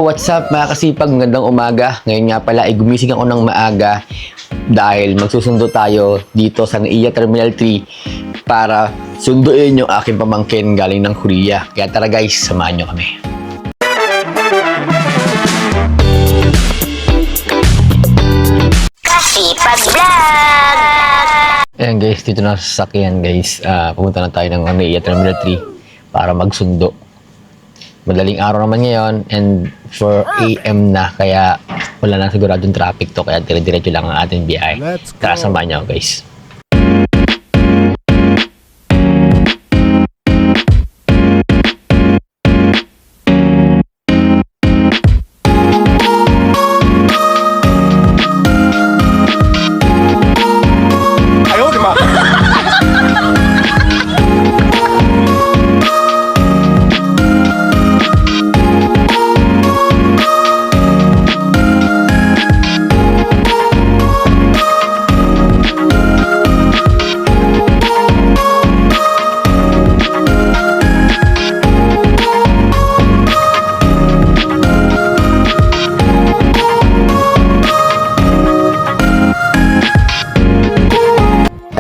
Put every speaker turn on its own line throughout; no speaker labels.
What's up mga kasipag, magandang umaga. Ngayon nga pala ay gumising ako ng maaga dahil magsusundo tayo dito sa NAIA Terminal 3 para sunduin yung aking pamangkin galing ng Korea. Kaya tara guys, samahan nyo kami.
Kasipag Vlog!
Ayan guys, dito na sa sasakyan guys. Pumunta na tayo ng NAIA Terminal 3 para magsundo. Madaling araw naman ngayon and 4 AM na kaya wala na siguradong traffic to kaya dire-diretso lang ang ating biyahe. Tara, samahan niyo ako guys.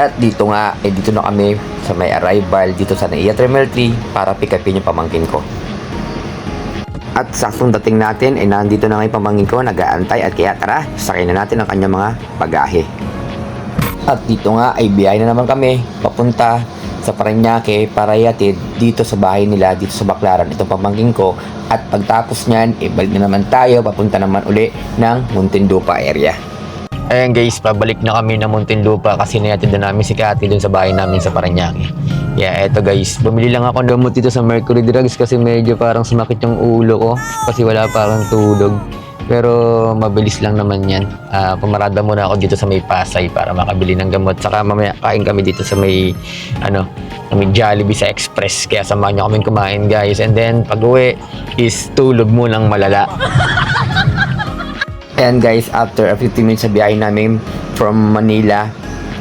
At dito nga, dito na kami sa may arrival dito sa NAIA Terminal 3 para pick upin yung pamangkin ko. At saktong dating natin, nandito na nga yung pamangkin ko, nag-aantay at kaya tara, sakay na natin ang kanyang mga bagahe. At dito nga ay biyahe na naman kami papunta sa Parañaque para ihatid dito sa bahay nila, dito sa Baclaran, itong pamangkin ko. At pagtapos niyan, balik na naman tayo, papunta naman uli ng Muntinlupa area. Ayan guys, pabalik na kami ng Muntinlupa kasi nayatid na namin si Cathy dun sa bahay namin sa Parañaque. Yeah, eto guys, bumili lang ako ng gamot dito sa Mercury Drugs kasi medyo parang sumakit yung ulo ko kasi wala parang tulog. Pero mabilis lang naman yan. Pumarada muna ako dito sa may Pasay para makabili ng gamot. Saka mamaya kain kami dito sa may, may Jollibee sa Express. Kaya samahan nyo kaming kumain guys. And then pag uwi is tulog munang malala. And guys, after 15 minutes sa biyahe namin from Manila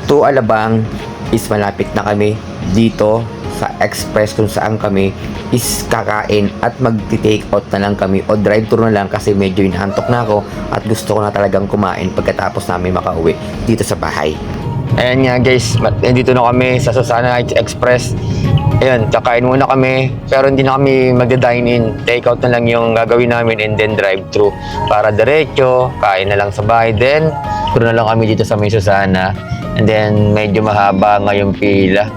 to Alabang is malapit na kami dito sa Express kung saan kami is kakain at mag-take out na lang kami o drive-thru na lang kasi medyo inaantok na ako at gusto ko na talagang kumain pagkatapos namin makauwi dito sa bahay. Ayan nga guys, dito na kami sa Susana Express. Ayan, kakain muna kami pero hindi na kami magda-dine in. Take out na lang yung gagawin namin and then drive-thru para diretso, kain na lang sa bahay. Then, puro na lang kami dito sa may Susana. And then, medyo mahaba nga yung pila.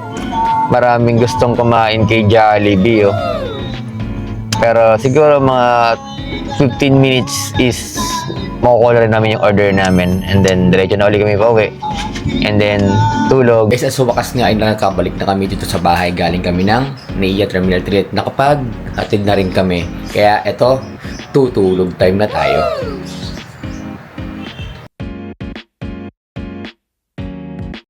Maraming gustong kumain kay Jollibee, oh. Pero siguro mga 15 minutes is makukuha rin namin yung order namin. And then, diretso na ulit kami pauwi. And then, tulog. Guys, sa wakas nga ay nakabalik na kami dito sa bahay. Galing kami ng NAIA Terminal 3 at nakapag-atid na rin kami. Kaya eto, tutulog time na tayo.